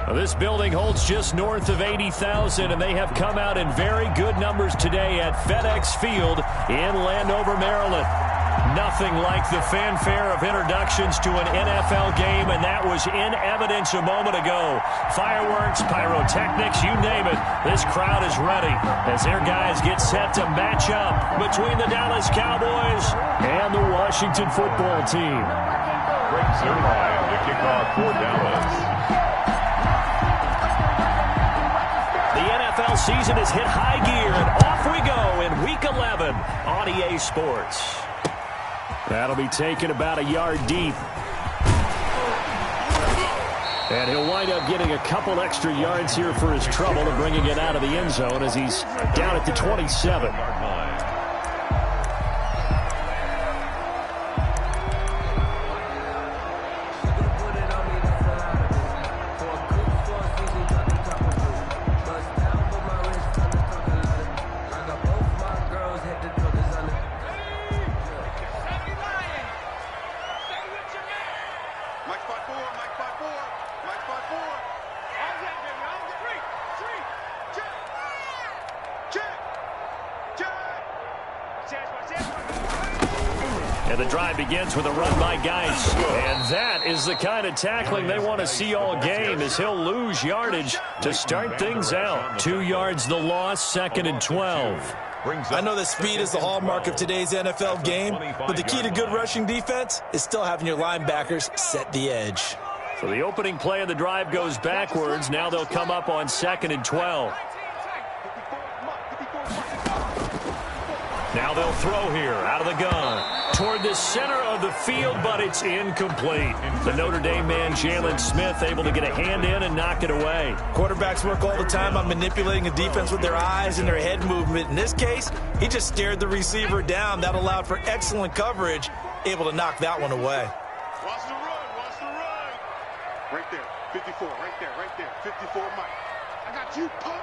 Well, this building holds just north of 80,000, and they have come out in very good numbers today at FedEx Field in Landover, Maryland. Nothing like the fanfare of introductions to an NFL game, and that was in evidence a moment ago. Fireworks, pyrotechnics, you name it. This crowd is ready as their guys get set to match up between the Dallas Cowboys and the Washington football team. Great Zerline, the kickoff for Dallas. The NFL season has hit high gear, and off we go in Week 11 on EA Sports. That'll be taken about a yard deep. And he'll wind up getting a couple extra yards here for his trouble and bringing it out of the end zone as he's down at the 27. And the drive begins with a run by Geis. And that is the kind of tackling they want to see all game, as he'll lose yardage to start things out. 2 yards the loss, 2nd and 12. I know that speed is the hallmark of today's NFL game, but the key to good rushing defense is still having your linebackers set the edge. So the opening play of the drive goes backwards. Now they'll come up on 2nd and 12. Now they'll throw here out of the gun toward the center of the field, but it's incomplete. The Notre Dame man, Jalen Smith, able to get a hand in and knock it away. Quarterbacks work all the time on manipulating a defense with their eyes and their head movement. In this case, he just stared the receiver down. That allowed for excellent coverage, able to knock that one away. Watch the run, watch the run. Right there, 54, right there, 54, Mike. I got you, pump.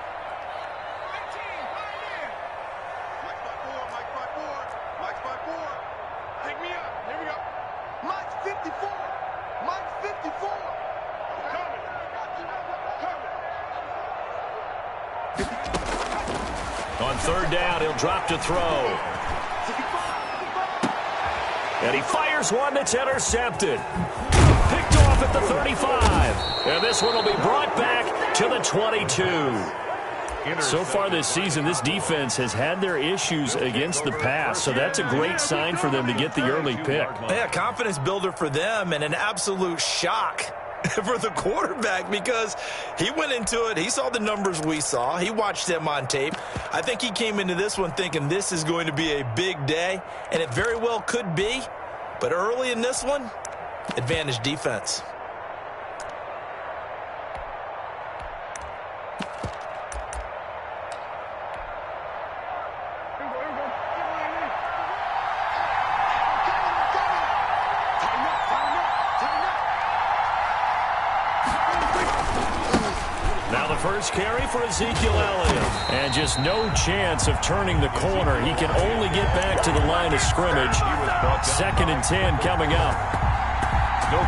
Take me up. Here we go. Mike's 54. Mike's 54. I'm coming. On 3rd down, he'll drop to throw. And he fires one that's intercepted. Picked off at the 35. And this one will be brought back to the 22. So far this season, this defense has had their issues against the pass, so that's a great sign for them to get the early pick. Yeah, confidence builder for them and an absolute shock for the quarterback because he went into it. He saw the numbers we saw. He watched them on tape. I think he came into this one thinking this is going to be a big day, and it very well could be. But early in this one, advantage defense. First carry for Ezekiel Elliott. And just no chance of turning the corner. He can only get back to the line of scrimmage. 2nd and 10 coming up.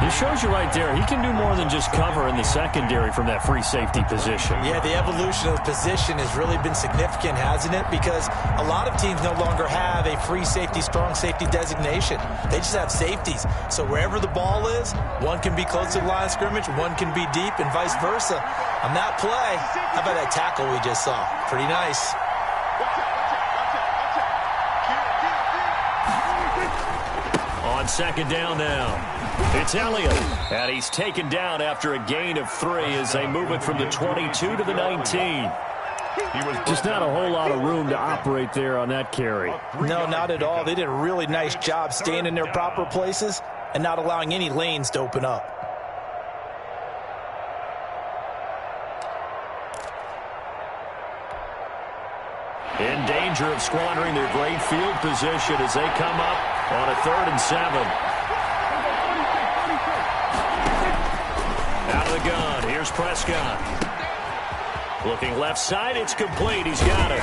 It shows you right there, he can do more than just cover in the secondary from that free safety position. Yeah, the evolution of position has really been significant, hasn't it? Because a lot of teams no longer have a free safety, strong safety designation. They just have safeties. So wherever the ball is, one can be close to the line of scrimmage, one can be deep, and vice versa. On that play, how about that tackle we just saw? Pretty nice. On 2nd down now. It's Elliott, and he's taken down after a gain of 3 as they move it from the 22 to the 19. Just not a whole lot of room to operate there on that carry. No, not at all. They did a really nice job staying in their proper places and not allowing any lanes to open up. In danger of squandering their great field position as they come up on a 3rd and 7. Out of the gun, here's Prescott. Looking left side, it's complete. He's got it.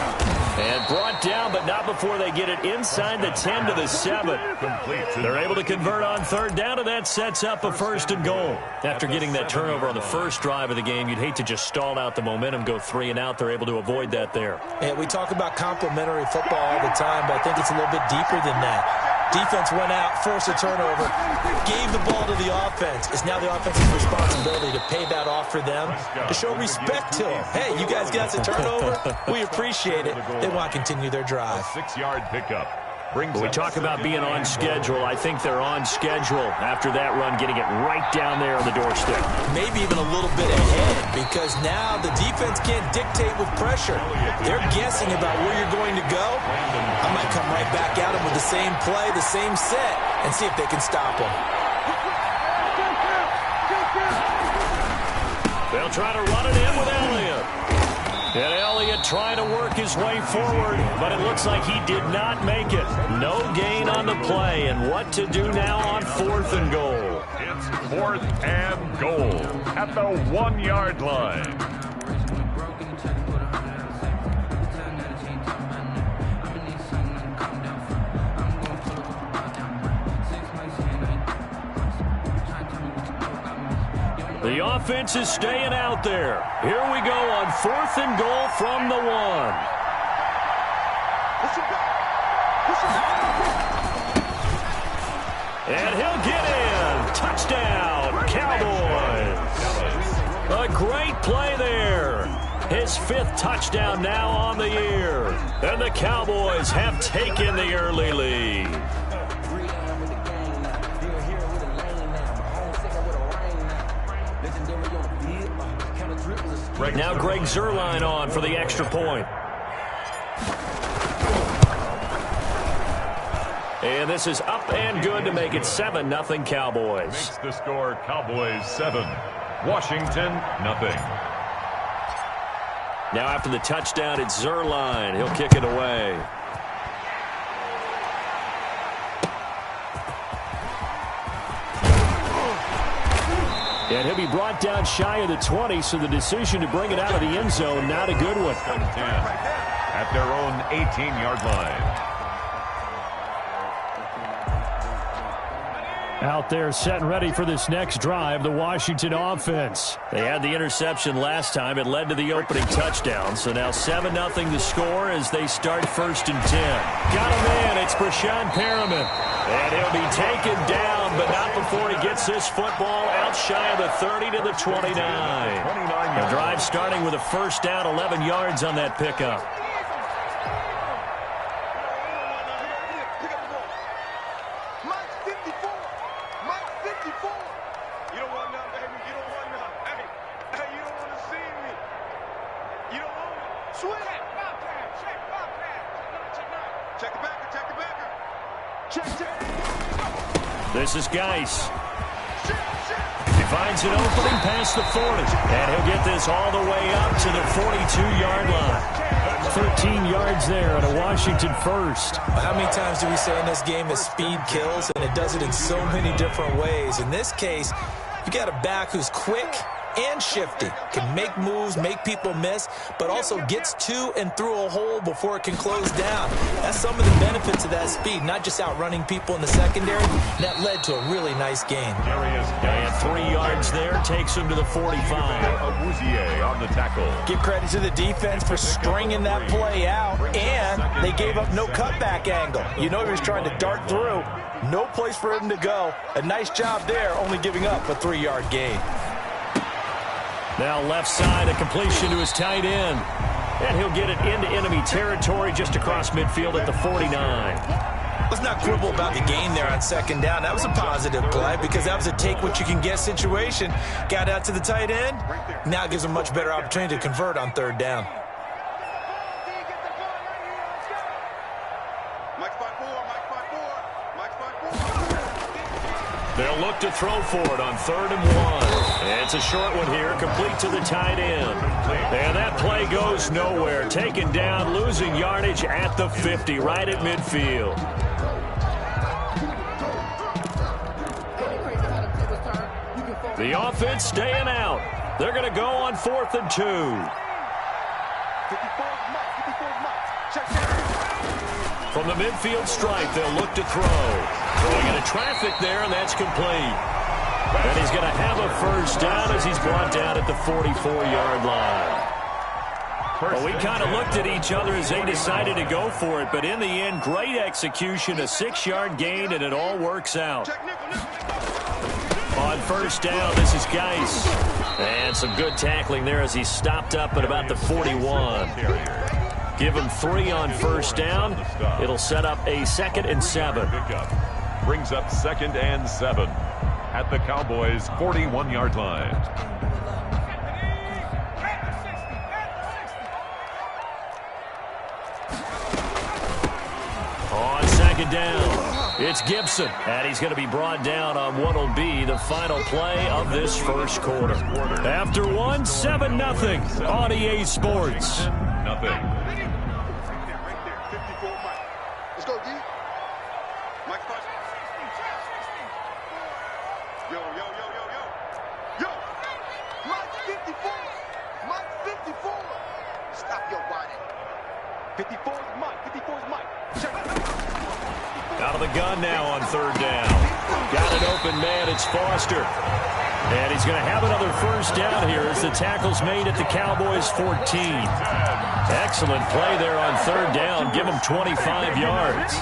And brought down, but not before they get it inside the 10 to the 7. They're able to convert on third down, and that sets up a 1st and goal. After getting that turnover on the first drive of the game, you'd hate to just stall out the momentum, go 3 and out. They're able to avoid that there. Yeah, we talk about complementary football all the time, but I think it's a little bit deeper than that. Defense went out, forced a turnover, gave the ball to the offense. It's now the offense's responsibility to pay that off for them, to show respect to them. Hey, you guys got the turnover. We appreciate it. They want to continue their drive. 6-yard pickup. When we talk about being on schedule, I think they're on schedule after that run, getting it right down there on the doorstep. Maybe even a little bit ahead, because now the defense can't dictate with pressure. They're guessing about where you're going to go. I might come right back at them with the same play, the same set, and see if they can stop them. They'll try to run it in with Elliott. And Elliott trying to work his way forward, but it looks like he did not make it. No gain on the play, and what to do now on 4th and goal. It's 4th and goal at the 1-yard line. The offense is staying out there. Here we go on 4th and goal from the 1. And he'll get in. Touchdown, Cowboys. A great play there. His 5th touchdown now on the year. And the Cowboys have taken the early lead. Now Greg Zuerlein on for the extra point. And this is up and good to make it 7-0 Cowboys. Makes the score Cowboys 7, Washington 0. Now after the touchdown, it's Zuerlein. He'll kick it away. And he'll be brought down shy of the 20, so the decision to bring it out of the end zone, not a good one. 10 at their own 18-yard line. Out there set and ready for this next drive, the Washington offense. They had the interception last time. It led to the opening touchdown. So now 7-0 the score as they start 1st and 10. Got him in. It's Brashon Perriman. And he'll be taken down, but not before he gets this football out shy of the 30 to the 29. The drive starting with a 1st down, 11 yards on that pickup. This is Geis. He finds an opening past the 40. And he'll get this all the way up to the 42-yard line. 13 yards there at a Washington 1st. How many times do we say in this game that speed kills, and it does it in so many different ways? In this case, you got a back who's quick and shifty, can make moves, make people miss, but also gets to and through a hole before it can close down. That's some of the benefits of that speed, not just outrunning people in the secondary. That led to a really nice gain. And 3 yards there takes him to the 45. On the tackle. Give credit to the defense for stringing that play out, and they gave up no cutback angle. You know he was trying to dart through. No place for him to go. A nice job there, only giving up a 3-yard gain. Now left side, a completion to his tight end. And he'll get it into enemy territory just across midfield at the 49. Let's not quibble about the gain there on 2nd down. That was a positive play because that was a take-what-you-can-get situation. Got out to the tight end. Now gives him a much better opportunity to convert on 3rd down. They'll look to throw for it on 3rd and 1. And it's a short one here, complete to the tight end. And that play goes nowhere. Taken down, losing yardage at the 50, right at midfield. The offense staying out. They're going to go on 4th and 2. From the midfield stripe, they'll look to throw. Throwing into traffic there, and that's complete. And he's going to have a first down as he's brought down at the 44-yard line. Well, we kind of looked at each other as they decided to go for it, but in the end, great execution, a 6-yard gain, and it all works out. On first down, this is Geis. And some good tackling there as he stopped up at about the 41. Give him 3 on first down. It'll set up a 2nd and 7. Brings up 2nd and 7 at the Cowboys' 41-yard line. On 2nd down, it's Gibson, and he's going to be brought down on what will be the final play of this first quarter. After 1, 7-0 on EA Sports. Nothing. Let's go, D. Mike, yo. Yo, Mike 54. Mike 54. Stop your whining. 54 is Mike. 54 is Mike. Out of the gun now on 3rd down. Got an open man. It's Foster. And he's going to have another first down here as the tackle's made at the Cowboys' 14. Excellent play there on 3rd down. Give him 25 yards.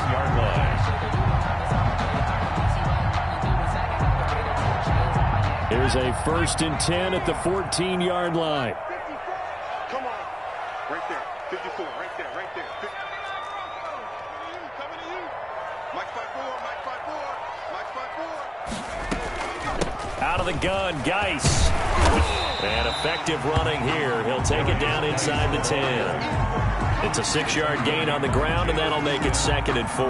Here's a 1st and 10 at the 14-yard line. Come on. Right there. 54. Right there. Coming to you. Mike 54. Mike 54. Out of the gun, Geis. And effective running here. He'll take it down inside the 10. It's a 6-yard gain on the ground, and that'll make it 2nd and 4.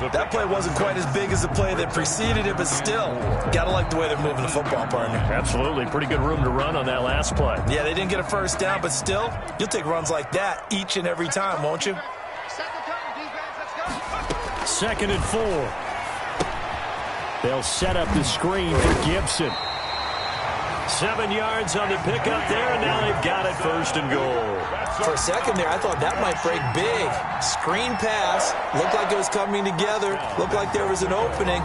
That play wasn't quite as big as the play that preceded it, but still, gotta like the way they're moving the football, partner. Absolutely. Pretty good room to run on that last play. Yeah, they didn't get a first down, but still, you'll take runs like that each and every time, won't you? 2nd and 4. They'll set up the screen for Gibson. 7 yards on the pickup there, and now they've got it 1st and goal. For a second there, I thought that might break big. Screen pass, looked like it was coming together, looked like there was an opening.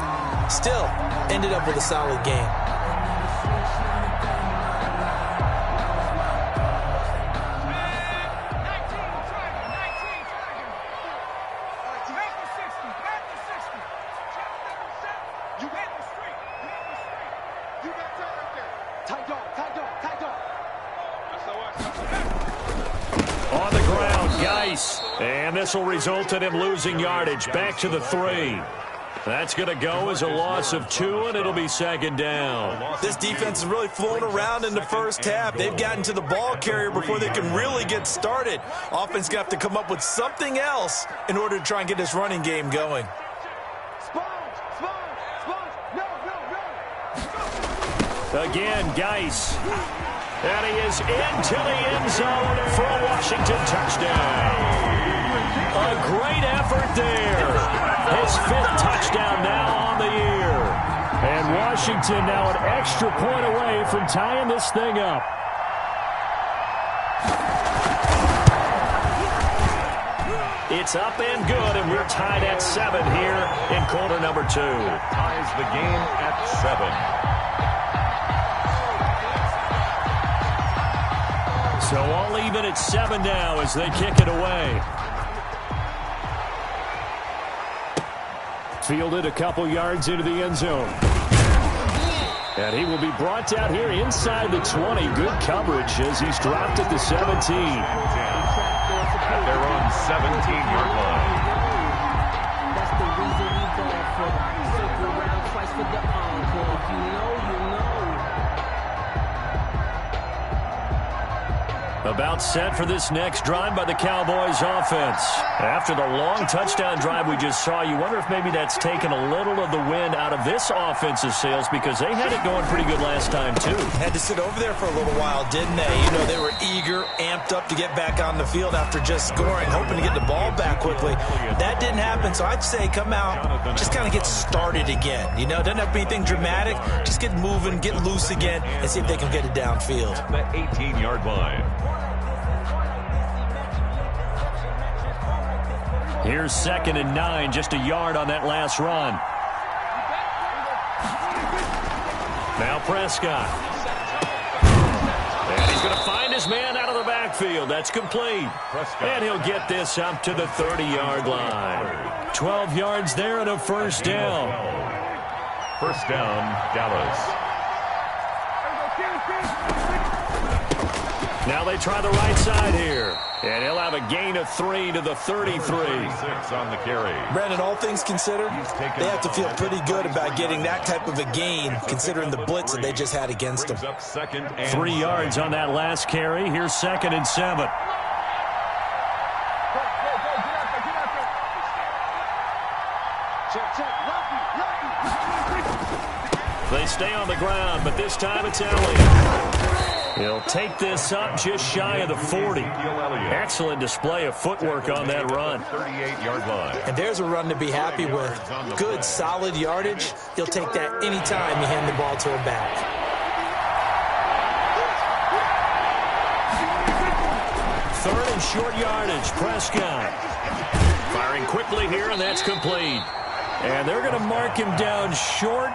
Still, ended up with a solid game. On the ground, Geis. And this will result in him losing yardage. Back to the 3. That's going to go as a loss of 2, and it'll be 2nd down. This defense is really flown around in the first half. They've gotten to the ball carrier before they can really get started. Offense going to have to come up with something else in order to try and get this running game going. Again, Geis. And he is into the end zone for a Washington touchdown. A great effort there. His 5th touchdown now on the year. And Washington now an extra point away from tying this thing up. It's up and good, and we're tied at 7 here in quarter number 2. Ties the game at 7. So all even at 7 now as they kick it away. Fielded a couple yards into the end zone. And he will be brought down here inside the 20. Good coverage as he's dropped at the 17. At their own 17-yard line. That's the reason we go for circle around twice for the encore. If you know, you know. About set for this next drive by the Cowboys offense. After the long touchdown drive we just saw, you wonder if maybe that's taken a little of the wind out of this offensive sails because they had it going pretty good last time too. Had to sit over there for a little while, didn't they? You know, they were eager, amped up to get back on the field after just scoring, hoping to get the ball back quickly. That didn't happen, so I'd say come out, just kind of get started again. You know, it doesn't have to be anything dramatic. Just get moving, get loose again, and see if they can get it downfield. The 18-yard line. Here's 2nd and 9, just a yard on that last run. Now Prescott. And he's going to find his man out of the backfield. That's complete. And he'll get this up to the 30-yard line. 12 yards there and a first down. First down, Dallas. Now they try the right side here. And he'll have a gain of 3 to the 33. 6 on the carry. Brandon, all things considered, they have to feel pretty good about getting that type of a gain, considering the blitz that they just had against them. 3 yards on that last carry. Here's 2nd and 7. They stay on the ground, but this time it's Elliott. He'll take this up just shy of the 40. Excellent display of footwork on that run. 38-yard line. And there's a run to be happy with. Good, solid yardage. He'll take that anytime you hand the ball to a back. Third and short yardage. Prescott firing quickly here, and that's complete. And they're going to mark him down short,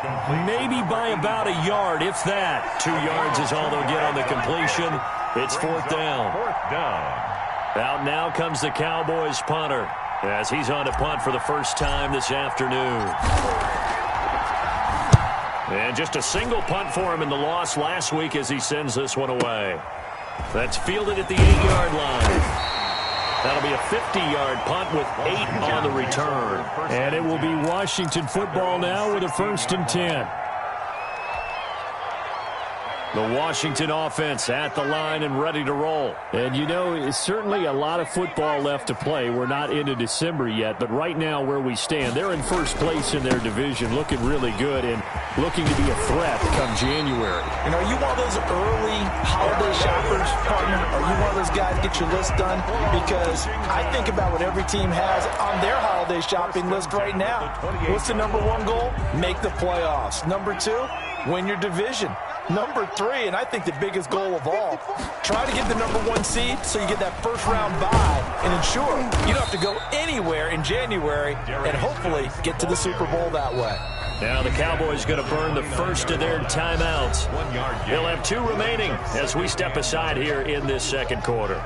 maybe by about a yard, if that. 2 yards is all they'll get on the completion. It's 4th down. Out now comes the Cowboys punter, as he's on to punt for the first time this afternoon. And just a single punt for him in the loss last week as he sends this one away. That's fielded at the 8-yard line. That'll be a 50-yard punt with 8 on the return. And it will be Washington football now with a 1st and 10. The Washington offense at the line and ready to roll. And, you know, it's certainly a lot of football left to play. We're not into December yet, but right now where we stand, they're in first place in their division, looking really good and looking to be a threat come January. And are you one of those early holiday shoppers, partner? Are you one of those guys get your list done? Because I think about what every team has on their holiday shopping list right now. What's the number 1 goal? Make the playoffs. Number 2, win your division. Number 3, and I think the biggest goal of all, try to get the number 1 seed so you get that first-round bye and ensure you don't have to go anywhere in January and hopefully get to the Super Bowl that way. Now the Cowboys going to burn the first of their timeouts. They'll have 2 remaining as we step aside here in this second quarter.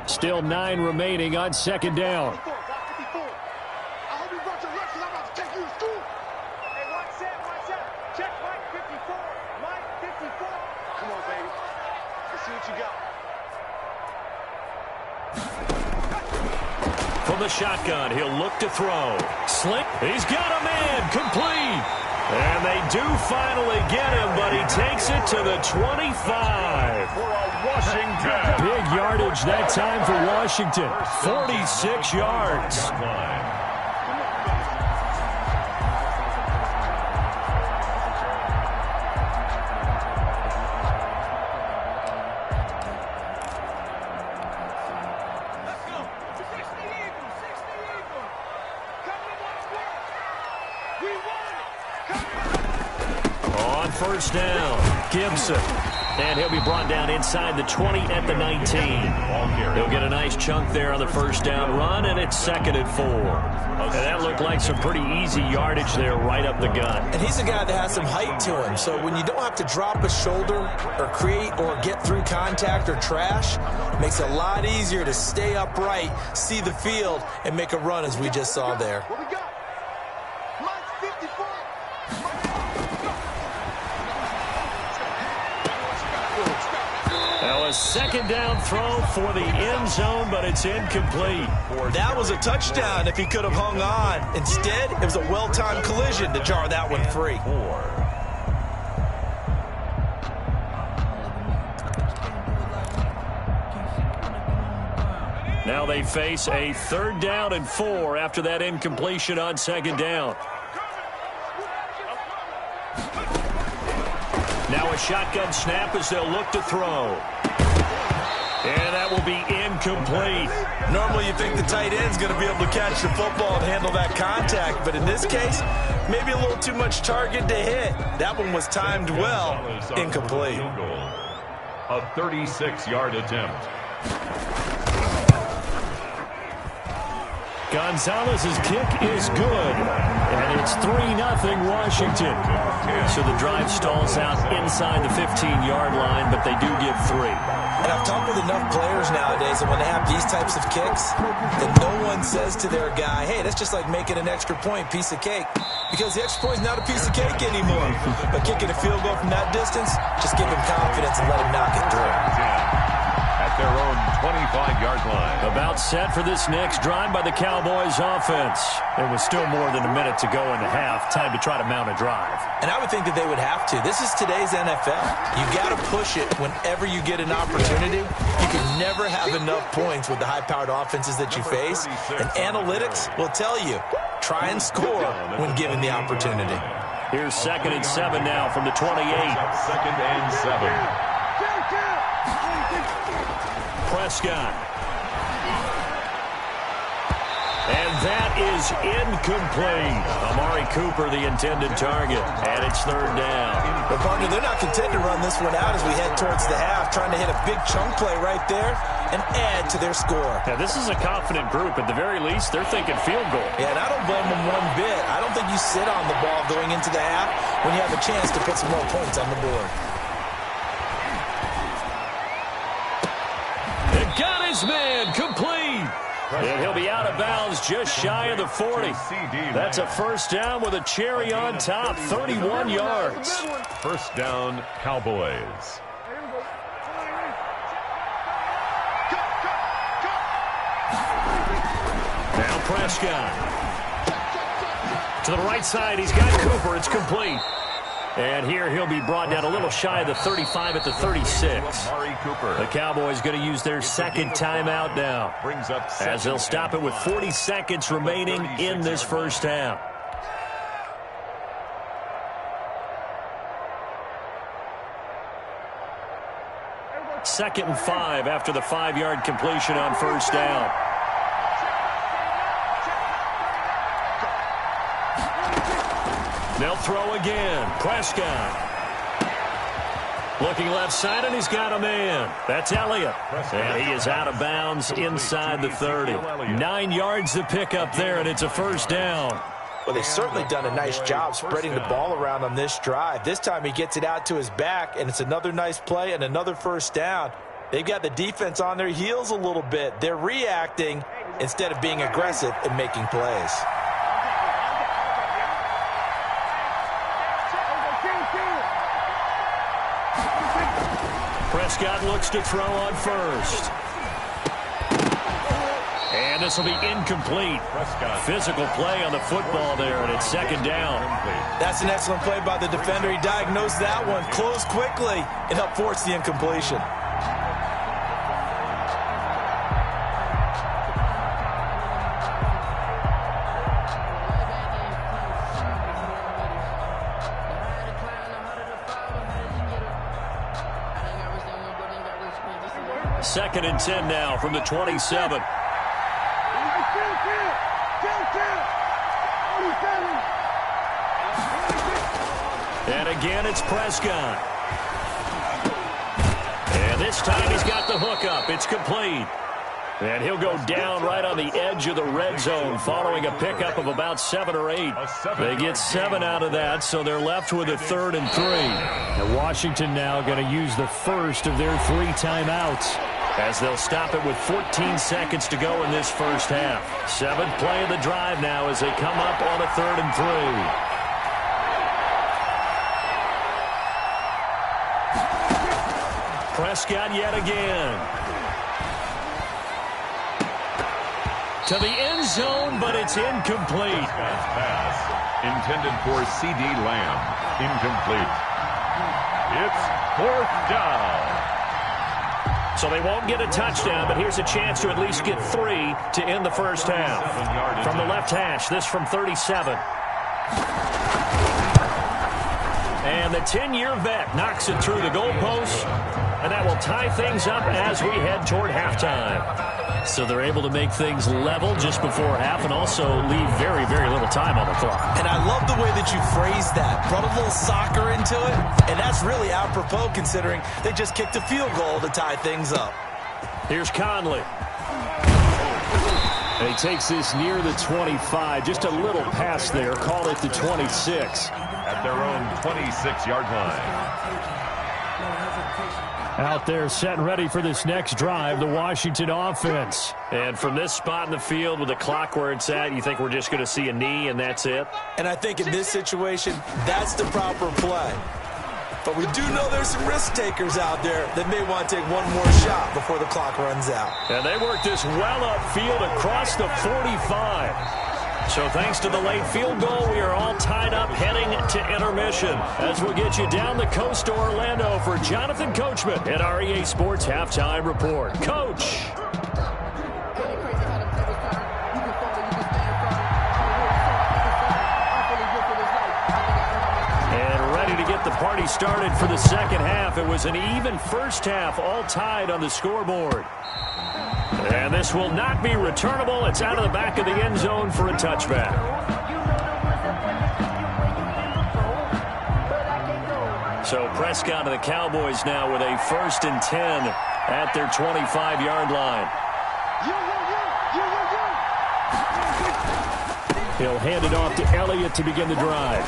Still 9 remaining on 2nd down. I hope you brought your lunch because I'm about to take you to school. Hey, watch that. Check Mike 54. Mike 54. Come on, baby. Let's see what you got. From the shotgun, he'll look to throw. Slick. He's got a man. Complete. And they do finally get him, but he takes it to the 25. For a Washington. Big yardage that time for Washington. 46 yards. On first down, Gibson. And he'll be brought down inside the 20 at the 19. He'll get a nice chunk there on the first down run, and it's 2nd and 4. And that looked like some pretty easy yardage there right up the gut. And he's a guy that has some height to him, so when you don't have to drop a shoulder or create or get through contact or trash, it makes it a lot easier to stay upright, see the field, and make a run as we just saw there. What we got? Mike 54. Now a 2nd down throw for the end zone, but it's incomplete. That was a touchdown if he could have hung on. Instead, it was a well-timed collision to jar that one free. Now they face a 3rd down and 4 after that incompletion on 2nd down. Now a shotgun snap as they'll look to throw. And that will be incomplete. Normally you think the tight end's going to be able to catch the football and handle that contact, but in this case, maybe a little too much target to hit. That one was timed well, incomplete. A 36-yard attempt. Gonzalez's kick is good, and it's 3-0 Washington. So the drive stalls out inside the 15-yard line, but they do get 3. And I've talked with enough players nowadays that when they have these types of kicks, that no one says to their guy, hey, that's just like making an extra point, piece of cake. Because the extra point is not a piece of cake anymore. But kicking a field goal from that distance, just give him confidence and let him knock it through. At their own 25-yard line. About set for this next drive by the Cowboys offense. There was still more than a minute to go in the half. Time to try to mount a drive. And I would think that they would have to. This is today's NFL. You got to push it whenever you get an opportunity. You can never have enough points with the high-powered offenses that you face. And analytics will tell you, try and score when given the opportunity. Here's 2nd and 7 now from the 28. 2nd and 7. Prescott. And that is incomplete. Amari Cooper, the intended target. And it's 3rd down. But, partner, they're not content to run this one out as we head towards the half, trying to hit a big chunk play right there and add to their score. Now, this is a confident group. At the very least, they're thinking field goal. Yeah, and I don't blame them one bit. I don't think you sit on the ball going into the half when you have a chance to put some more points on the board. Got his man complete. And he'll be out of bounds just shy of the 40. That's a 1st down with a cherry on top, 31 yards. 1st down, Cowboys. Now Prescott. To the right side, he's got Cooper. It's complete. And here he'll be brought down a little shy of the 35 at the 36. The Cowboys going to use their 2nd timeout now, as they'll stop it with 40 seconds remaining in this 1st half. Second and 5 after the 5-yard completion on 1st down. They'll throw again. Prescott. Looking left side, and he's got a man. That's Elliott. And he is out of bounds inside the 30. 9 yards to pick up there, and it's a 1st down. Well, they've certainly done a nice job spreading the ball around on this drive. This time he gets it out to his back, and it's another nice play and another 1st down. They've got the defense on their heels a little bit. They're reacting instead of being aggressive and making plays. Prescott looks to throw on 1st. And this will be incomplete. Physical play on the football there, and it's 2nd down. That's an excellent play by the defender. He diagnosed that one, closed quickly, and helped force the incompletion. Second and 10 now from the 27. And again, it's Prescott. And this time he's got the hookup. It's complete. And he'll go down right on the edge of the red zone following a pickup of about 7 or 8. They get 7 out of that, so they're left with a 3rd and 3. And Washington now going to use the first of their 3 timeouts, as they'll stop it with 14 seconds to go in this 1st half. 7th play of the drive now as they come up on a 3rd and 3. Prescott yet again. To the end zone, but it's incomplete. Pass intended for C.D. Lamb. Incomplete. It's 4th down. So they won't get a touchdown, but here's a chance to at least get 3 to end the 1st half. From the left hash, this from 37. And the 10-year vet knocks it through the goalpost. And that will tie things up as we head toward halftime. So they're able to make things level just before half and also leave very, very little time on the clock. And I love the way that you phrased that. Brought a little soccer into it, and that's really apropos considering they just kicked a field goal to tie things up. Here's Conley. And he takes this near the 25. Just a little pass there. Call it the 26. At their own 26-yard line. Out there set and ready for this next drive, the Washington offense. And from this spot in the field with the clock where it's at, you think we're just going to see a knee and that's it? And I think in this situation, that's the proper play. But we do know there's some risk takers out there that may want to take one more shot before the clock runs out. And they work this well upfield across the 45. So thanks to the late field goal, we are all tied up heading to intermission. As we'll get you down the coast to Orlando for Jonathan Coachman at our EA Sports Halftime Report. Coach. And ready to get the party started for the second half. It was an even first half, all tied on the scoreboard. And this will not be returnable. It's out of the back of the end zone for a touchback. So Prescott and the Cowboys now with a 1st and 10 at their 25-yard line. He'll hand it off to Elliott to begin the drive.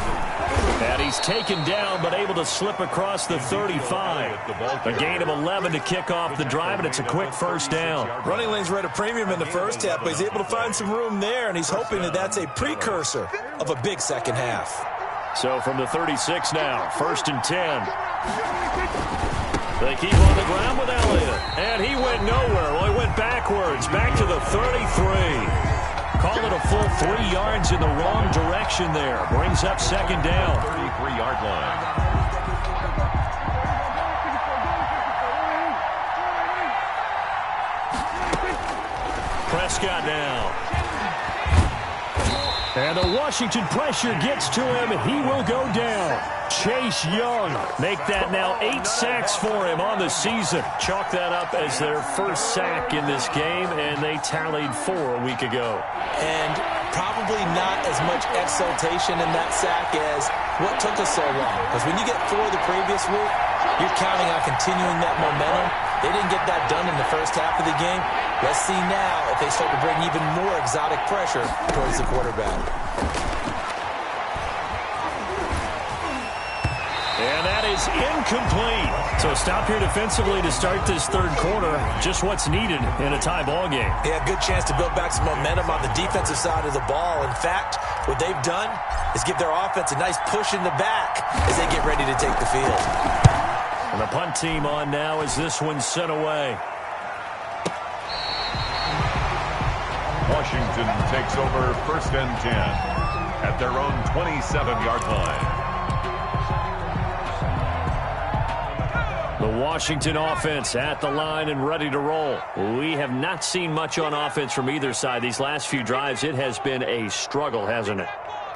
And he's taken down but able to slip across the 35. A gain of 11 to kick off the drive, and it's a quick first down. Running lanes were at a premium in the first half, but he's able to find some room there, and he's hoping that that's a precursor of a big second half. So from the 36 now, 1st and 10. They keep on the ground with Elliott. And he went nowhere. Well, he went backwards, back to the 33. Call it a full 3 yards in the wrong direction there. Brings up second down. 33-yard line. Prescott now. And the Washington pressure gets to him. He will go down. Chase Young make that now 8 sacks for him on the season. Chalk that up as their first sack in this game, and they tallied 4 a week ago. And probably not as much exultation in that sack as what took us so long. Because when you get 4 the previous week, you're counting on continuing that momentum. They didn't get that done in the first half of the game. Let's see now if they start to bring even more exotic pressure towards the quarterback. And that is incomplete. So stop here defensively to start this third quarter. Just what's needed in a tie ball game. Yeah, good chance to build back some momentum on the defensive side of the ball. In fact, what they've done is give their offense a nice push in the back as they get ready to take the field. And the punt team on now as this one's sent away. Washington takes over 1st and 10 at their own 27-yard line. The Washington offense at the line and ready to roll. We have not seen much on offense from either side. These last few drives, it has been a struggle, hasn't it?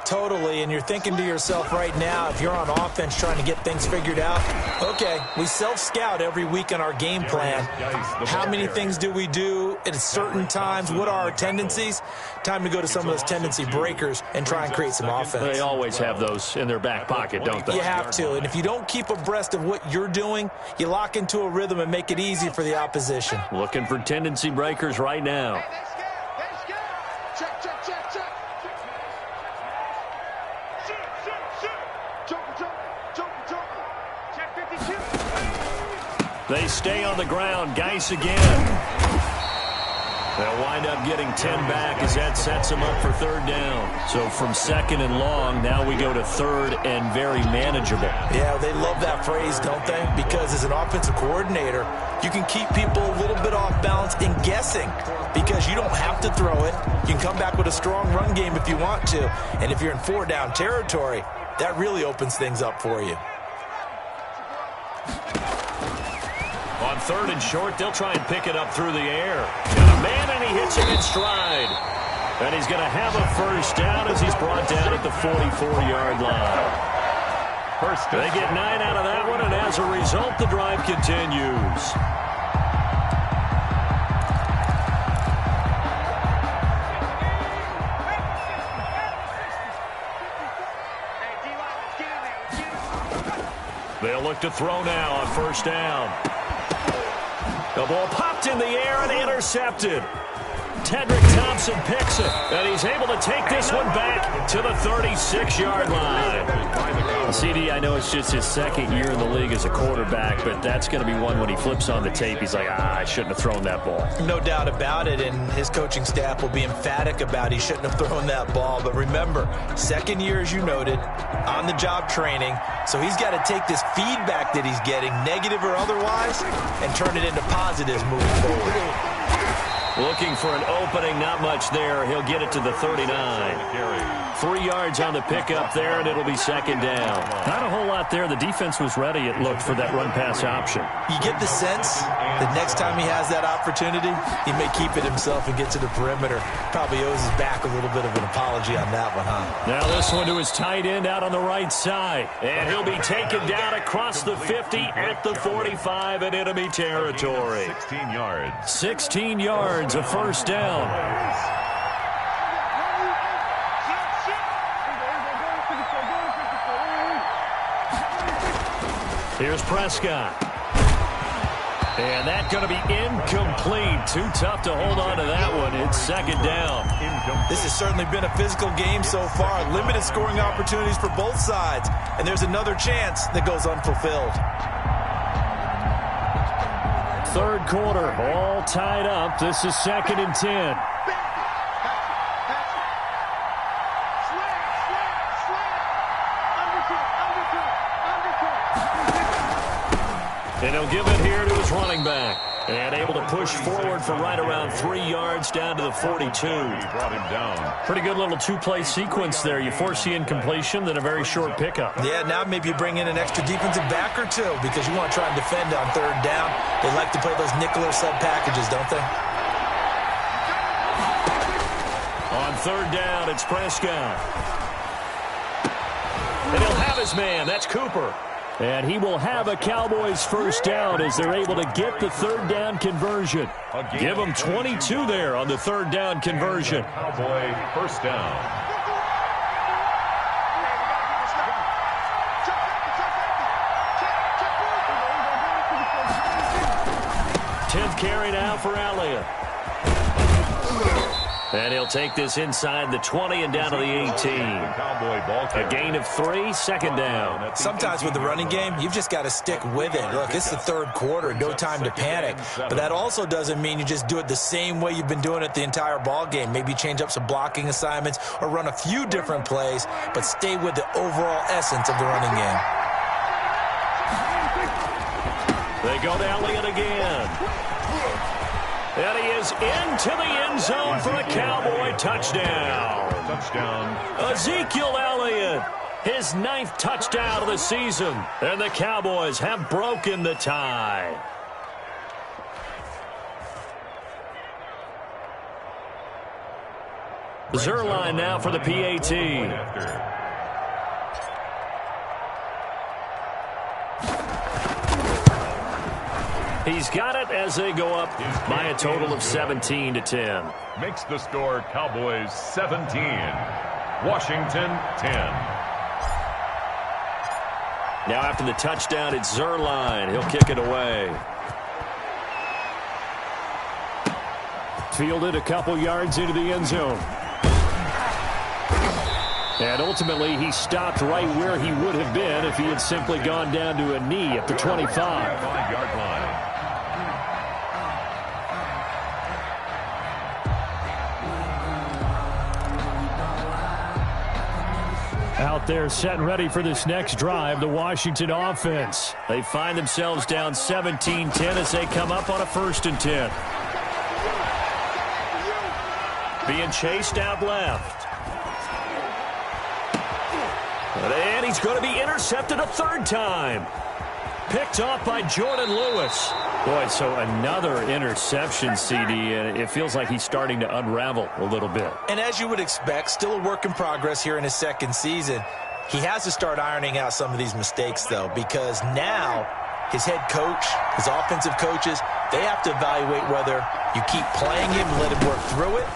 Totally, and you're thinking to yourself right now, if you're on offense trying to get things figured out, okay, we self-scout every week on our game plan. How many things do we do at certain times? What are our tendencies? Time to go to some of those tendency breakers and try and create some offense. They always have those in their back pocket, don't they? You have to, and if you don't keep abreast of what you're doing, you lock into a rhythm and make it easy for the opposition. Looking for tendency breakers right now. Check, check, check, check. They stay on the ground. Geis again. They'll wind up getting 10 back as that sets them up for 3rd down. So from 2nd and long, now we go to 3rd and very manageable. Yeah, they love that phrase, don't they? Because as an offensive coordinator, you can keep people a little bit off balance in guessing because you don't have to throw it. You can come back with a strong run game if you want to. And if you're in 4-down territory, that really opens things up for you. On 3rd and short, they'll try and pick it up through the air. Got a man, and he hits him in stride. And he's going to have a first down as he's brought down at the 44-yard line. First They get 9 out of that one, and as a result, the drive continues. They'll look to throw now on first down. The ball popped in the air and intercepted. Tedrick Thompson picks it, and he's able to take this one back to the 36-yard line. CD, I know it's just his second year in the league as a quarterback, but that's going to be one when he flips on the tape. He's like, I shouldn't have thrown that ball. No doubt about it, and his coaching staff will be emphatic about he shouldn't have thrown that ball. But remember, second year, as you noted, on-the-job training, so he's got to take this feedback that he's getting, negative or otherwise, and turn it into positives moving forward. Looking for an opening, not much there. He'll get it to the 39. 3 yards on the pickup there, and it'll be second down. Not a whole lot there. The defense was ready, it looked, for that run-pass option. You get the sense that next time he has that opportunity, he may keep it himself and get to the perimeter. Probably owes his back a little bit of an apology on that one, huh? Now this one to his tight end out on the right side. And he'll be taken down across the 50 at the 45 in enemy territory. 16 yards. 16 yards, a first down. Here's Prescott. And that's going to be incomplete. Too tough to hold on to that one. It's second down. This has certainly been a physical game so far. Limited scoring opportunities for both sides. And there's another chance that goes unfulfilled. Third quarter, all tied up. This is second and 10. And he'll give it here to his running back. And able to push forward for right around 3 yards down to the 42. Brought him down. Pretty good little two-play sequence there. You force the incompletion, then a very short pickup. Yeah, now maybe you bring in an extra defensive back or two because you want to try and defend on third down. They like to play those nickel or sub packages, don't they? On third down, it's Prescott. And he'll have his man. That's Cooper. And he will have a Cowboys first down as they're able to get the third down conversion. Give them 22 there on the third down conversion. Cowboy first down. Tenth carry now for Elliott. And he'll take this inside the 20 and down to the 18. A gain of 3, second down. Sometimes with the running game, you've just got to stick with it. Look, it's the third quarter, no time to panic. But that also doesn't mean you just do it the same way you've been doing it the entire ball game. Maybe change up some blocking assignments or run a few different plays, but stay with the overall essence of the running game. They go to Elliott again. And he is into the end zone for a Cowboy touchdown. Ezekiel Elliott, his 9th touchdown of the season. And the Cowboys have broken the tie. Zerline now for the PAT. He's got it as they go up by a total of 17-10. Makes the score Cowboys 17, Washington 10. Now after the touchdown, it's Zerline. He'll kick it away. Fielded a couple yards into the end zone. And ultimately, he stopped right where he would have been if he had simply gone down to a knee at the 25-yard line. Out there set and ready for this next drive, the Washington offense. They find themselves down 17-10 as they come up on a 1st and 10. Being chased out left. And he's going to be intercepted a 3rd time. Picked off by Jordan Lewis. Boy, so another interception, CD, and it feels like he's starting to unravel a little bit. And as you would expect, still a work in progress here in his 2nd season. He has to start ironing out some of these mistakes, though, because now his head coach, his offensive coaches, they have to evaluate whether you keep playing him and let him work through it,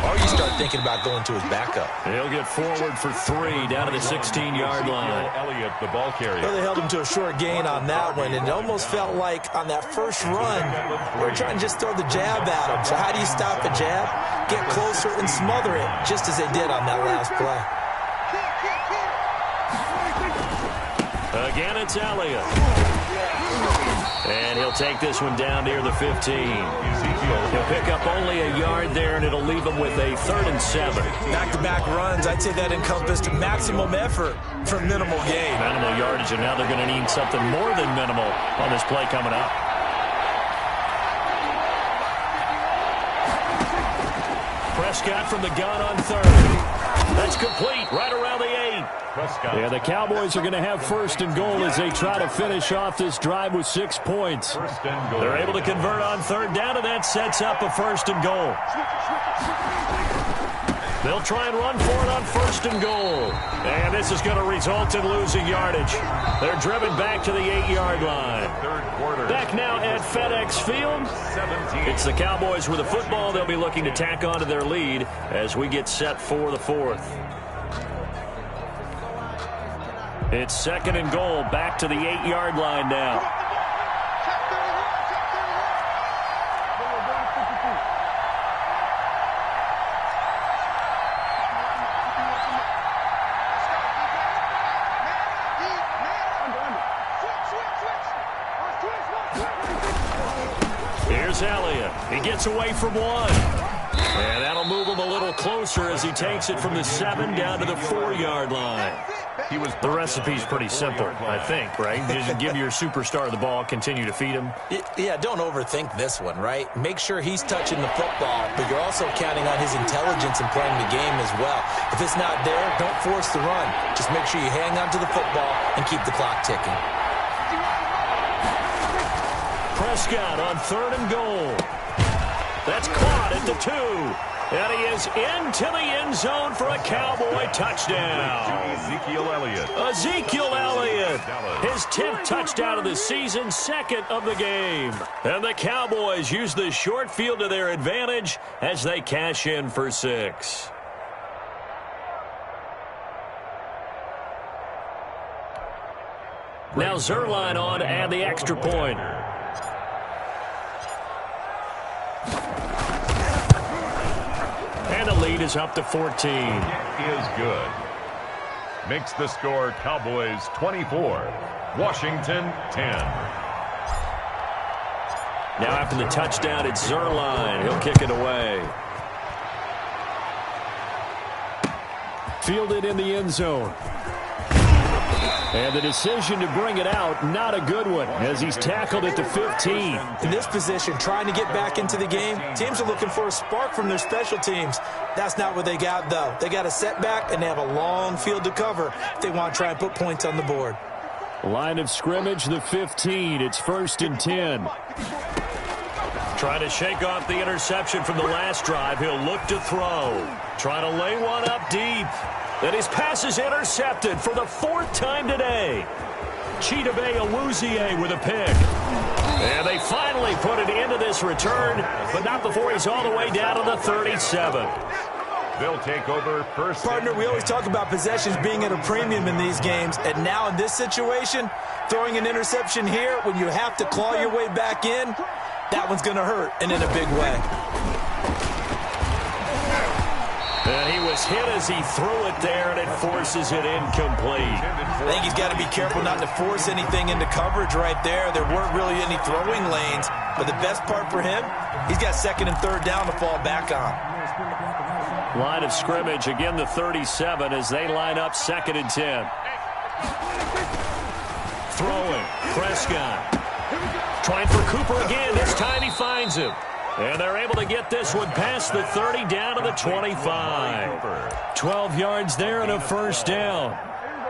or you start thinking about going to his backup. He'll get forward for 3 down to the 16-yard line. Elliott, the ball carrier. Well, they held him to a short gain on that one, and it almost felt like on that first run, we were trying to just throw the jab at him. So how do you stop a jab? Get closer and smother it, just as they did on that last play. Again, it's Elliott. And he'll take this one down near the 15. He'll pick up only a yard there, and it'll leave him with a 3rd and 7. Back-to-back runs, I'd say that encompassed maximum effort for minimal gain. Minimal yardage, and now they're going to need something more than minimal on this play coming up. Prescott from the gun on 3rd. That's complete, right around the 8. Prescott. Yeah, the Cowboys are going to have 1st and goal as they try to finish off this drive with 6 points. They're able to convert on 3rd down, and that sets up a 1st and goal. They'll try and run for it on 1st and goal. And this is going to result in losing yardage. They're driven back to the 8-yard line. Back now at FedEx Field. It's the Cowboys with the football. They'll be looking to tack on to their lead as we get set for the 4th. It's 2nd and goal, back to the 8-yard line now. Here's Elliott. He gets away from 1. And that'll move him a little closer as he takes it from the 7 down to the 4-yard line. The recipe's pretty simple, I think, right? Just give your superstar the ball, continue to feed him. Yeah, don't overthink this one, right? Make sure he's touching the football, but you're also counting on his intelligence in playing the game as well. If it's not there, don't force the run. Just make sure you hang on to the football and keep the clock ticking. Prescott on 3rd and goal. That's caught at the 2. And he is into the end zone for a Cowboy touchdown. Ezekiel Elliott. His 10th touchdown of the season, 2nd of the game. And the Cowboys use the short field to their advantage as they cash in for 6. Now Zerline on to add the extra point. And the lead is up to 14. Is good. Makes the score Cowboys 24, Washington 10. Now after the touchdown, it's Zerline. He'll kick it away. Fielded in the end zone. And the decision to bring it out, not a good one, as he's tackled at the 15. In this position, trying to get back into the game, teams are looking for a spark from their special teams. That's not what they got, though. They got a setback, and they have a long field to cover if they want to try and put points on the board. Line of scrimmage, the 15. It's 1st and 10. Trying to shake off the interception from the last drive. He'll look to throw. Trying to lay one up deep. And his pass is intercepted for the 4th time today. Chidobe Awuzie with a pick. And they finally put it into this return, but not before he's all the way down to the 37. They'll take over first. Partner, we always talk about possessions being at a premium in these games, and now in this situation, throwing an interception here when you have to claw your way back in, that one's going to hurt, and in a big way. And he was hit as he threw it there, and it forces it incomplete. I think he's got to be careful not to force anything into coverage right there. There weren't really any throwing lanes, but the best part for him, he's got 2nd and 3rd down to fall back on. Line of scrimmage, again the 37 as they line up 2nd and 10. Throwing, Prescott. Trying for Cooper again. This time he finds him. And they're able to get this one past the 30 down to the 25. 12 yards there and a 1st down.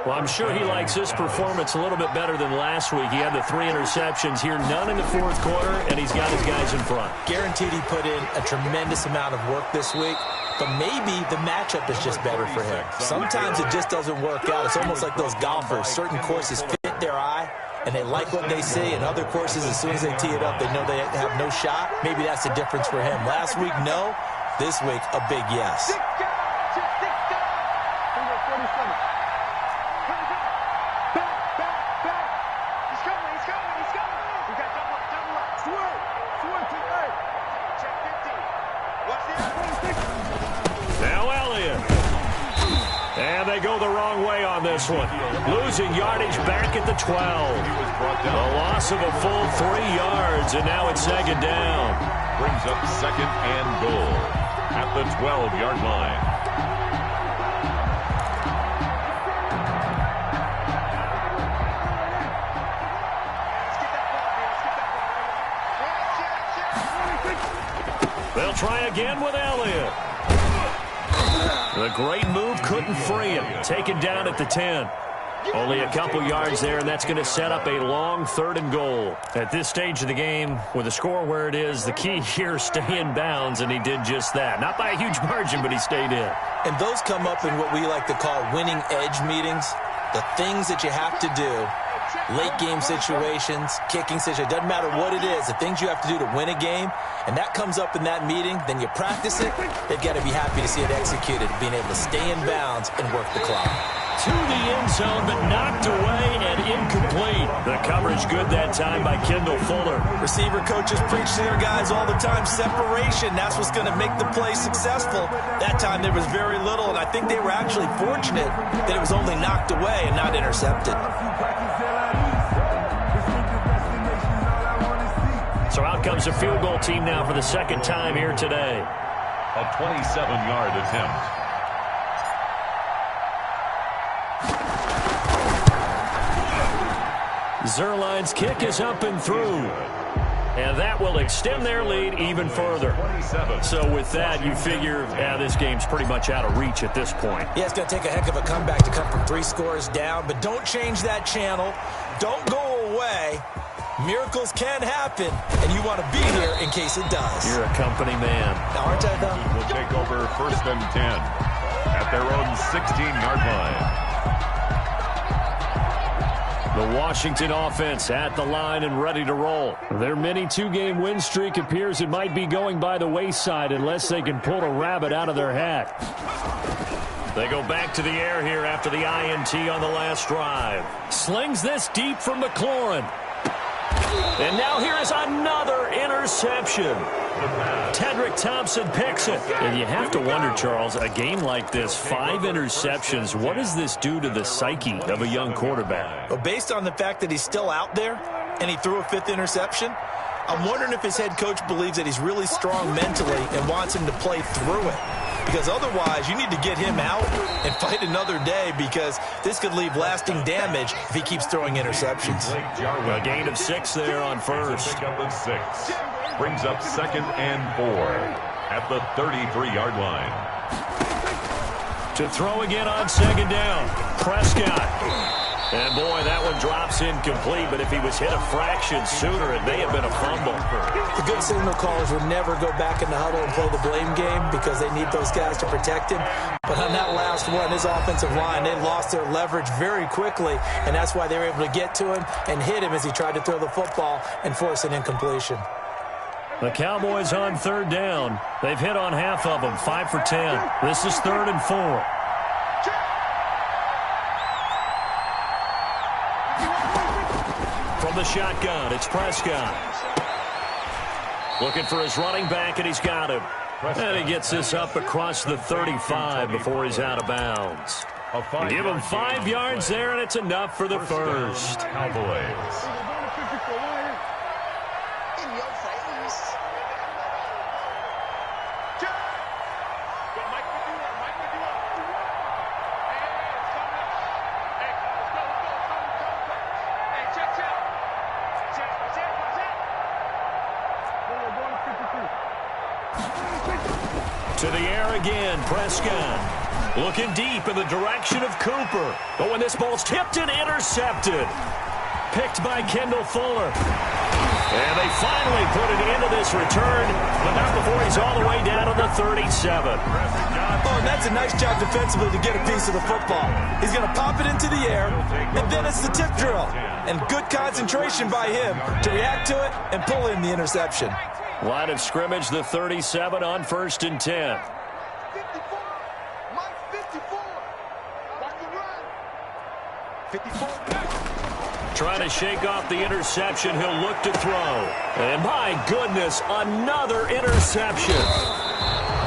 Well, I'm sure he likes this performance a little bit better than last week. He had the 3 interceptions here, none in the 4th quarter, and he's got his guys in front. Guaranteed he put in a tremendous amount of work this week. but maybe the matchup is just better for him. Sometimes it just doesn't work out. It's almost like those golfers. Certain courses fit their eye, and they like what they see, and other courses, as soon as they tee it up, they know they have no shot. Maybe that's the difference for him. Last week, no. This week, a big yes. Now Elliott. And they go the wrong way on this one. Losing yardage back at the 12. A loss of a full 3 yards, and now it's second down. Brings up second and goal at the 12-yard line. They'll try again with Elliott. The great move couldn't free him. Taken down at the 10. Only a couple yards there, and that's going to set up a long 3rd and goal. At this stage of the game, with the score where it is, the key here is stay in bounds, and he did just that. Not by a huge margin, but he stayed in. And those come up in what we like to call winning edge meetings. The things that you have to do, late game situations, kicking situations, doesn't matter what it is, the things you have to do to win a game, and that comes up in that meeting, then you practice it, they've got to be happy to see it executed, being able to stay in bounds and work the clock. To the end zone, but knocked away and incomplete. The coverage good that time by Kendall Fuller. Receiver coaches preach to their guys all the time, separation, that's what's going to make the play successful. That time there was very little, and I think they were actually fortunate that it was only knocked away and not intercepted. So out comes a field goal team now for the second time here today. A 27-yard attempt. Zerline's kick is up and through. And that will extend their lead even further. So with that, you figure, this game's pretty much out of reach at this point. Yeah, it's going to take a heck of a comeback to come from 3 scores down, but don't change that channel. Don't go away. Miracles can happen, and you want to be here in case it does. You're a company man. Now, aren't I, though? Will take over 1st and 10 at their own 16-yard line. The Washington offense at the line and ready to roll. Their mini 2-game win streak appears it might be going by the wayside unless they can pull a rabbit out of their hat. They go back to the air here after the INT on the last drive. Slings this deep from McLaurin. And now here is another interception. Tedrick Thompson picks it. And you have to wonder, Charles, a game like this, 5 interceptions, what does this do to the psyche of a young quarterback? Well, based on the fact that he's still out there and he threw a 5th interception, I'm wondering if his head coach believes that he's really strong mentally and wants him to play through it. Because otherwise, you need to get him out and fight another day, because this could leave lasting damage if he keeps throwing interceptions. A gain of 6 there on first. Pickup of 6. Brings up 2nd and 4 at the 33-yard line. To throw again on 2nd down. Prescott. And, boy, that one drops incomplete, but if he was hit a fraction sooner, it may have been a fumble. The good signal callers would never go back in the huddle and play the blame game because they need those guys to protect him. But on that last one, his offensive line, they lost their leverage very quickly, and that's why they were able to get to him and hit him as he tried to throw the football and force an incompletion. The Cowboys on 3rd down. They've hit on half of them, 5 for 10. This is 3rd and 4. From the shotgun, it's Prescott. Looking for his running back, and he's got him. And he gets this up across the 35 before he's out of bounds. Give him 5 yards there, and it's enough for the first. Cowboys. To the air again, Prescott. Looking deep in the direction of Cooper. But when this ball's tipped and intercepted. Picked by Kendall Fuller. And they finally put it into this return, but not before he's all the way down to the 37. Oh, and that's a nice job defensively to get a piece of the football. He's going to pop it into the air, and then it's the tip drill. And good concentration by him to react to it and pull in the interception. Line of scrimmage, the 37 on 1st and 10. 54. Mike 54. Watch the run. 54. Trying to shake off the interception. He'll look to throw. And my goodness, another interception.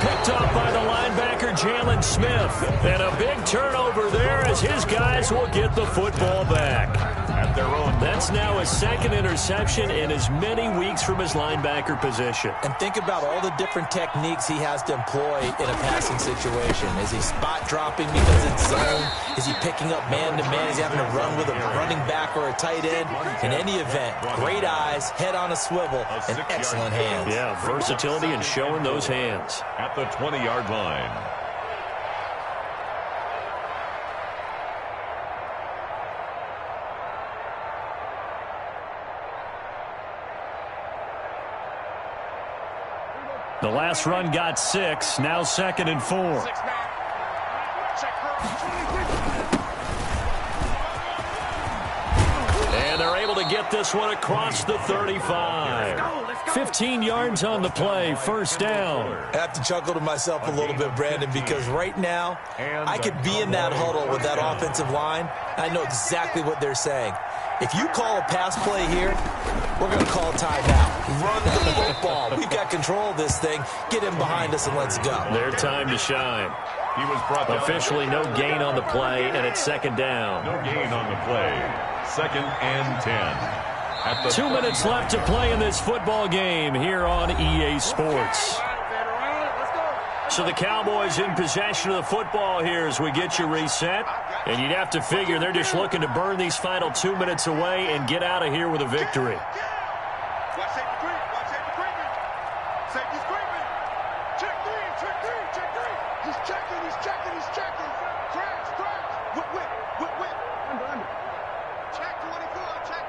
Picked off by the linebacker, Jalen Smith. And a big turnover there as his guys will get the football back. At their own. That's now his 2nd interception in as many weeks from his linebacker position. And think about all the different techniques he has to employ in a passing situation. Is he spot dropping because it's zone? Is he picking up man-to-man? Is he having to run with a running back or a tight end? In any event, great eyes, head on a swivel, and excellent hands. Yeah, versatility and showing those hands. At the 20-yard line. The last run got 6, now 2nd and 4. And they're able to get this one across the 35. 15 yards on the play, 1st down. I have to chuckle to myself a little bit, Brandon, because right now I could be in that huddle with that offensive line. I know exactly what they're saying. If you call a pass play here, we're going to call timeout. Run the football. We've got control of this thing. Get him behind us and let's go. Their time to shine. He was brought down. Officially no gain on the play, and it's 2nd down. No gain on the play. 2nd and 10. At the 2 minutes left to play in this football game here on EA Sports. So the Cowboys in possession of the football here as we get you reset. And you'd have to figure they're just looking to burn these final 2 minutes away and get out of here with a victory. Watch safety creep. Watch safety creeping. Safety's creeping. Check 3. Check 3. Check 3. He's checking. He's checking. He's checking. Cracks. Cracks. Whip. Whip. Whip. Whip. Under. Check 24. Check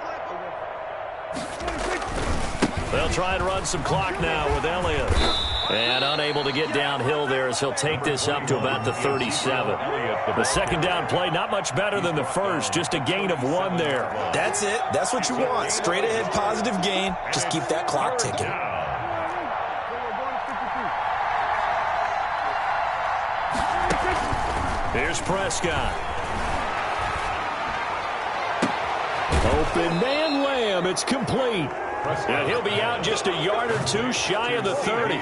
24. They'll try and run some clock now with Elliott. And unable to get downhill there as he'll take this up to about the 37. The 2nd down play, not much better than the first, just a gain of 1 there. That's it. That's what you want. Straight ahead positive gain. Just keep that clock ticking. Here's Prescott. Open man Lamb. It's complete. And he'll be out just a yard or 2 shy of the 30.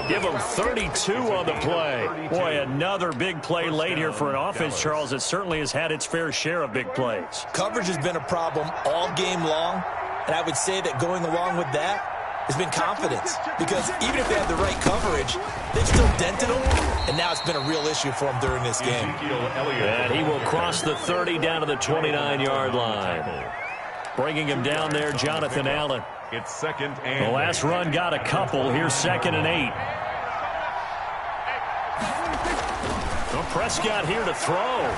Give him 32 on the play. Boy, another big play late here for an offense, Charles, that certainly has had its fair share of big plays. Coverage has been a problem all game long, and I would say that going along with that has been confidence. Because even if they had the right coverage, they've still dented them, and now it's been a real issue for them during this game. And he will cross the 30 down to the 29-yard line. Bringing him down there, Jonathan Allen. It's 2nd and The last run got a couple. Here's 2nd and 8. So Prescott here to throw.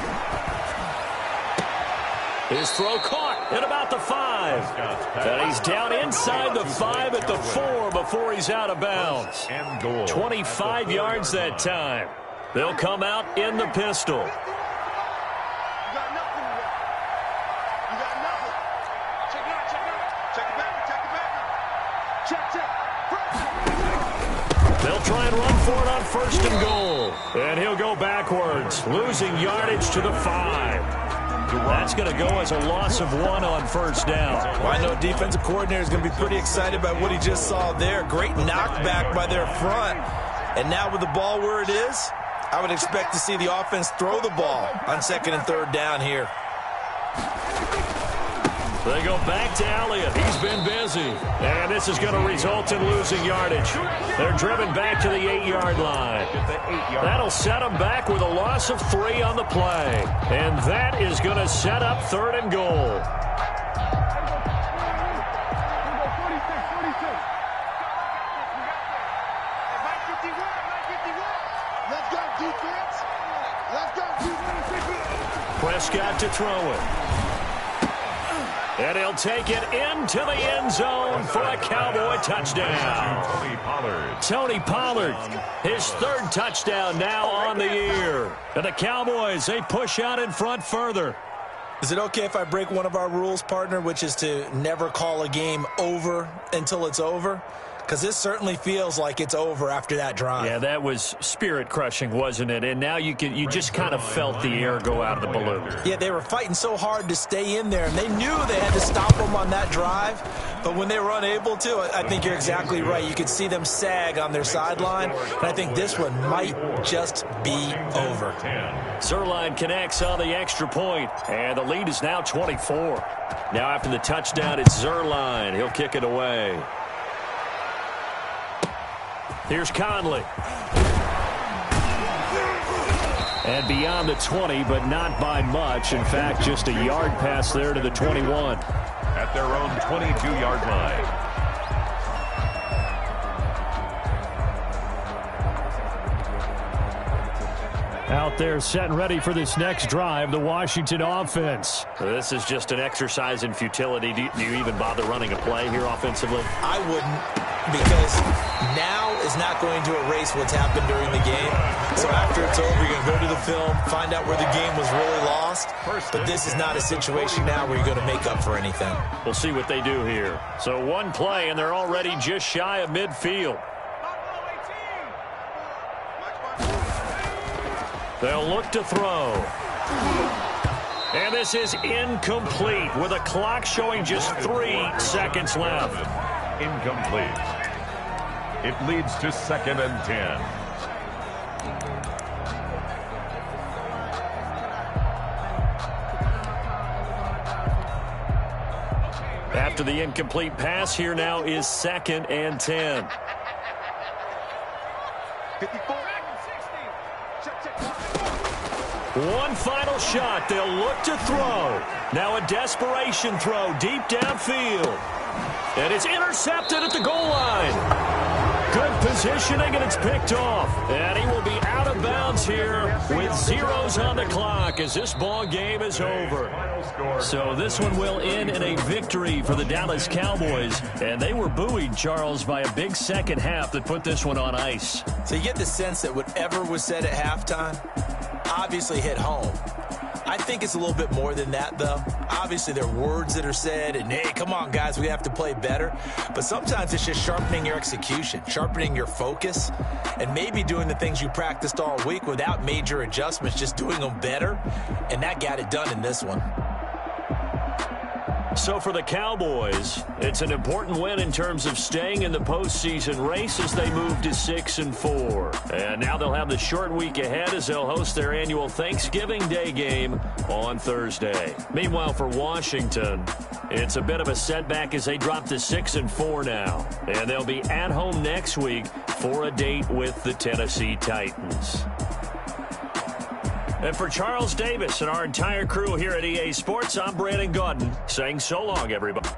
His throw caught at about the 5. And he's down inside the 5 at the 4 before he's out of bounds. 25 yards that time. They'll come out in the pistol. They'll try and run for it on 1st and goal. And he'll go backwards, losing yardage to the 5. That's going to go as a loss of 1 on 1st down. Well, I know a defensive coordinator is going to be pretty excited by what he just saw there. Great knockback by their front. And now with the ball where it is, I would expect to see the offense throw the ball on 2nd and 3rd down here. They go back to Elliott. He's been busy. And this is going to result in losing yardage. They're driven back to the 8-yard line. That'll set them back with a loss of 3 on the play. And that is going to set up 3rd and goal. Prescott to throw it. And he'll take it into the end zone for a Cowboy touchdown. Tony Pollard, his third touchdown now on the year. And the Cowboys, they push out in front further. Is it okay if I break one of our rules, partner, which is to never call a game over until it's over? Because this certainly feels like it's over after that drive. Yeah, that was spirit-crushing, wasn't it? And now you just kind of felt the air go out of the balloon. Yeah, they were fighting so hard to stay in there, and they knew they had to stop them on that drive. But when they were unable to, I think you're exactly right. You could see them sag on their sideline, and I think this one might just be over. Zuerlein connects on the extra point, and the lead is now 24. Now after the touchdown, it's Zuerlein. He'll kick it away. Here's Conley. And beyond the 20, but not by much. In fact, just a yard pass there to the 21. At their own 22-yard line. Out there set and ready for this next drive, the Washington offense. This is just an exercise in futility. Do you even bother running a play here offensively? I wouldn't, because now is not going to erase what's happened during the game. So after it's over, you're going to go to the film, find out where the game was really lost. But this is not a situation now where you're going to make up for anything. We'll see what they do here. So one play, and they're already just shy of midfield. They'll look to throw. And this is incomplete with a clock showing just 3 seconds left. Incomplete. It leads to 2nd and 10. After the incomplete pass, here now is 2nd and 10. 54. One final shot. They'll look to throw. Now a desperation throw deep downfield. And it's intercepted at the goal line. Good positioning, and it's picked off. And he will be out of bounds here with zeros on the clock as this ball game is over. So this one will end in a victory for the Dallas Cowboys. And they were buoyed, Charles, by a big second half that put this one on ice. So you get the sense that whatever was said at halftime obviously hit home. I think it's a little bit more than that, though. Obviously, there are words that are said, and, hey, come on, guys, we have to play better. But sometimes it's just sharpening your execution, sharpening your focus, and maybe doing the things you practiced all week without major adjustments, just doing them better. And that got it done in this one. So for the Cowboys, it's an important win in terms of staying in the postseason race as they move to 6-4. And now they'll have the short week ahead as they'll host their annual Thanksgiving Day game on Thursday. Meanwhile, for Washington, it's a bit of a setback as they drop to 6-4 now. And they'll be at home next week for a date with the Tennessee Titans. And for Charles Davis and our entire crew here at EA Sports, I'm Brandon Gaudin saying so long, everybody.